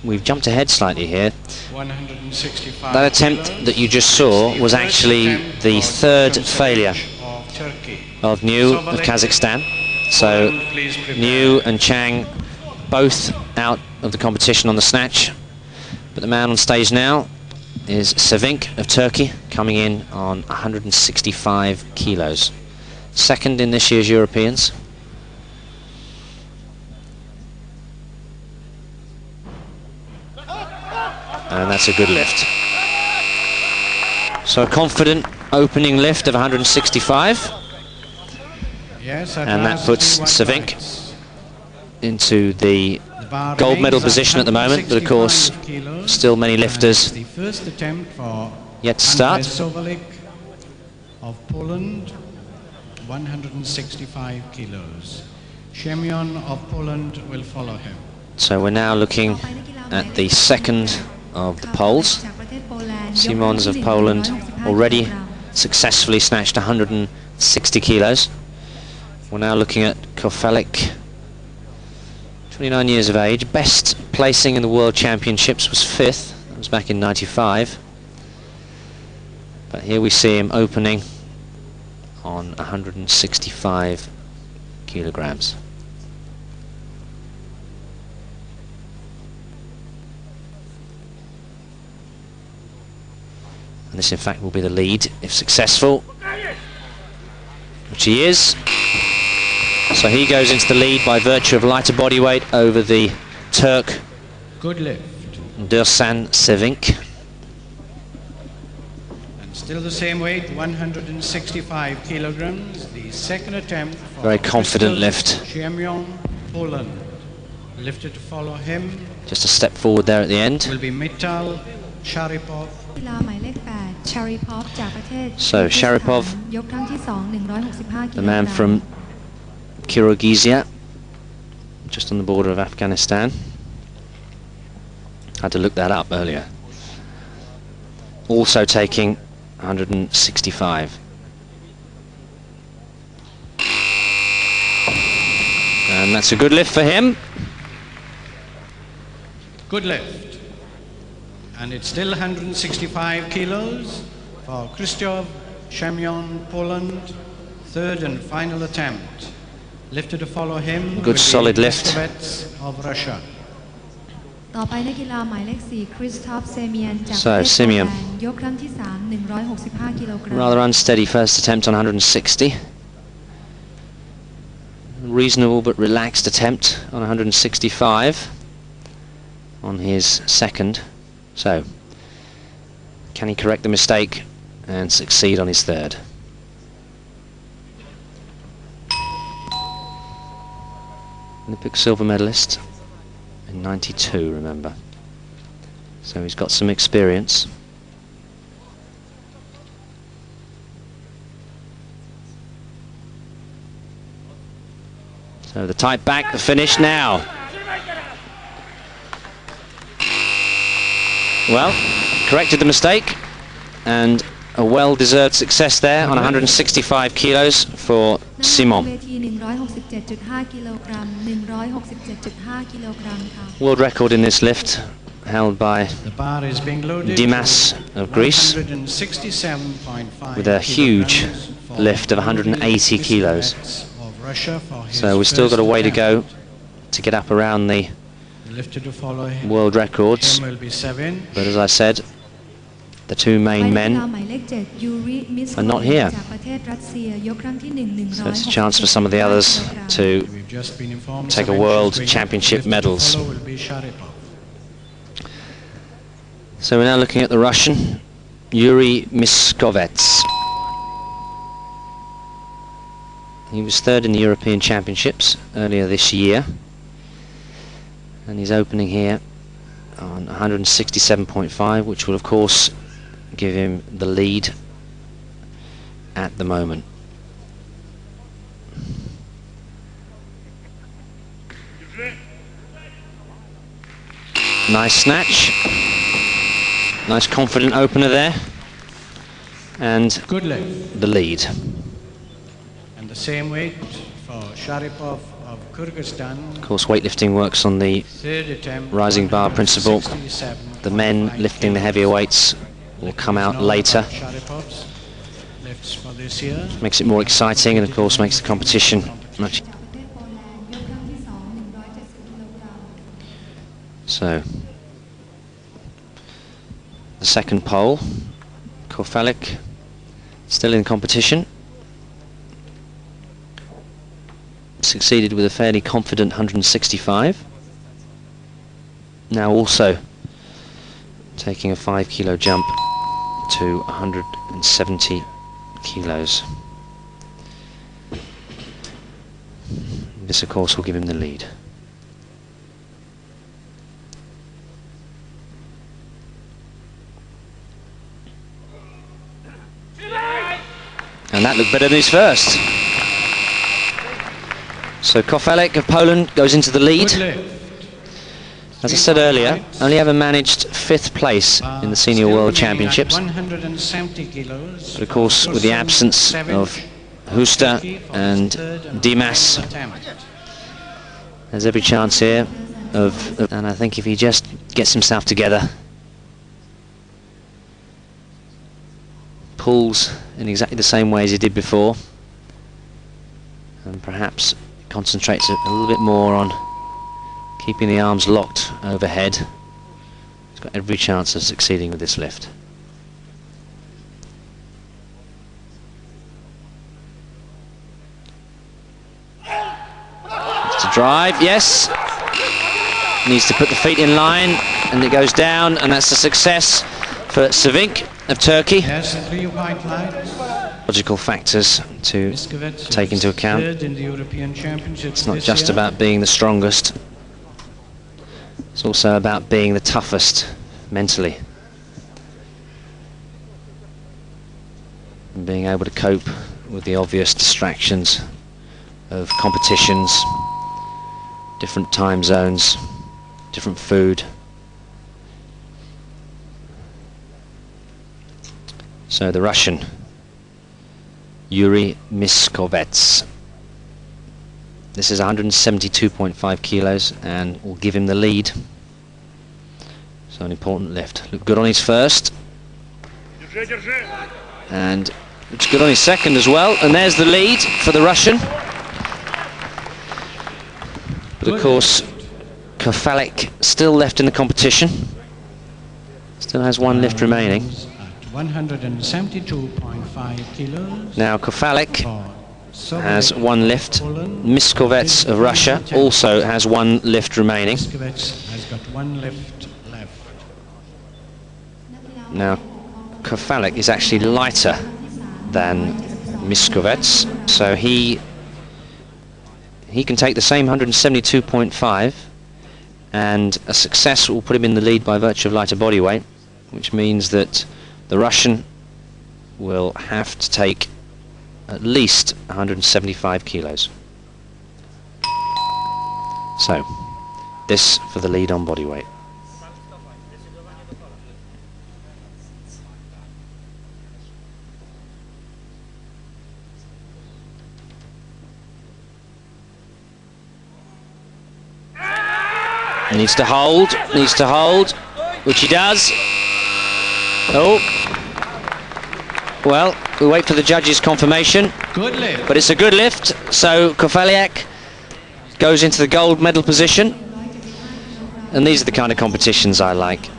we've jumped ahead slightly here. That attempt that you just saw was actually the third failure of New of Kazakhstan. So New and Chang both out of the competition on the snatch. But the man on stage now is Sevink of Turkey, coming in on 165 kilos. Second in this year's Europeans. And that's a good lift. So a confident opening lift of 165. Yes, and that puts Sevink into the gold medal position at the moment, but of course still many lifters yet to start. Cofalik of Poland, 165 kilos. Siemion of Poland will follow him. So we're now looking at the second of the poles. Siemons of Poland already successfully snatched 160 kilos. We're now looking at Cofalik, 29 years of age. Best placing in the World Championships was 5th. That was back in '95. But here we see him opening on 165 kilograms. And this in fact will be the lead if successful, which he is. So he goes into the lead by virtue of lighter body weight over the Turk. Good lift. Dursan Sevink. And still the same weight, 165 kilograms. The second attempt. Very confident lift. Siemion, Poland. Lifted to follow him. Just a step forward there at the end. Will be Mital Sharipov. So Sharipov, the man from Kyrgyzstan, just on the border of Afghanistan. Had to look that up earlier. Also taking 165. And that's a good lift for him. Good lift. And it's still 165 kilos for Krzysztof Siemion, Poland. Third and final attempt. Lifted to follow him. Good solid lift. Miskovets of Russia. So Siemion, rather unsteady first attempt on 160. Reasonable but relaxed attempt on 165 on his second. So can he correct the mistake and succeed on his third? Olympic silver medalist in '92, remember. So he's got some experience. So the tight back, the finish now. Well, corrected the mistake, and a well-deserved success there on 165 kilos for Siemion. World record in this lift held by Dimas of Greece with a huge lift of 180 kilos. So we've still got a way to go to get up around the world records, but as I said, the two main men are not here, so it's a chance for some of the others to take a world championship medals. So we're now looking at the Russian Yuri Miskovets. He was third in the European Championships earlier this year, and he's opening here on 167.5, which will of course give him the lead at the moment. Nice snatch, nice confident opener there, and good lift. The lead. And And the same weight for Sharipov of Kyrgyzstan. Of course, weightlifting works on the rising bar principle. The men lifting the heavier weights will come out later. Makes it more exciting, and of course makes the competition much. So, the second pole, Cofalik, still in competition. Succeeded with a fairly confident 165. Now also taking a 5 kilo jump to 170 kilos. This of course will give him the lead. And that looked better than his first. So Cofalik of Poland goes into the lead. As I said earlier, only ever managed 5th place in the Senior World Championships. But of course, with the absence of Husta and Dimas, there's every chance here and I think if he just gets himself together, pulls in exactly the same way as he did before, and perhaps concentrates a little bit more on keeping the arms locked overhead, he's got every chance of succeeding with this lift. To drive, yes. Needs to put the feet in line, and it goes down, and that's a success for Savink of Turkey. Yes, 3 white lights. Logical factors to take into account. It's not just about being the strongest, it's also about being the toughest mentally, and being able to cope with the obvious distractions of competitions, different time zones, different food. So the Russian, Yuri Miskovets. This is 172.5 kilos and will give him the lead. So an important lift. Looked good on his first. And looks good on his second as well. And there's the lead for the Russian. But of course, Cofalik still left in the competition. Still has 1 lift remaining. 172.5 kilos. Now Cofalik has 1 lift. Miskovets of Russia also has 1 lift remaining. Miskovets has got 1 lift left. Now Cofalik is actually lighter than Miskovets, so he can take the same 172.5, and a success will put him in the lead by virtue of lighter body weight, which means that the Russian will have to take at least 175 kilos. So, this for the lead on body weight. Needs to hold, which he does. Oh, well, we wait for the judge's confirmation. Good lift. But it's a good lift, so Cofalik goes into the gold medal position. And these are the kind of competitions I like.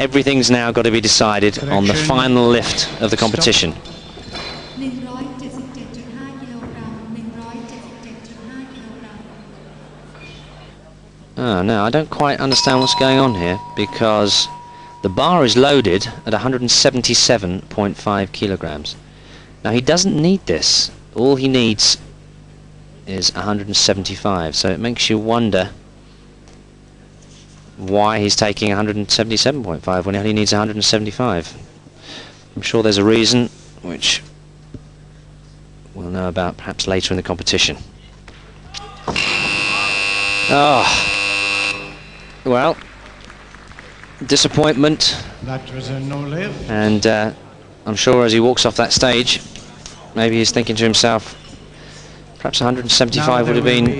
Everything's now got to be decided on the final lift of the competition. Oh, no, I don't quite understand what's going on here, because the bar is loaded at 177.5 kilograms. Now he doesn't need this. All he needs is 175, so it makes you wonder why he's taking 177.5 when he only needs 175. I'm sure there's a reason which we'll know about perhaps later in the competition. Oh, well, disappointment. That was a no lift. And I'm sure as he walks off that stage, maybe he's thinking to himself, Perhaps 175 would have been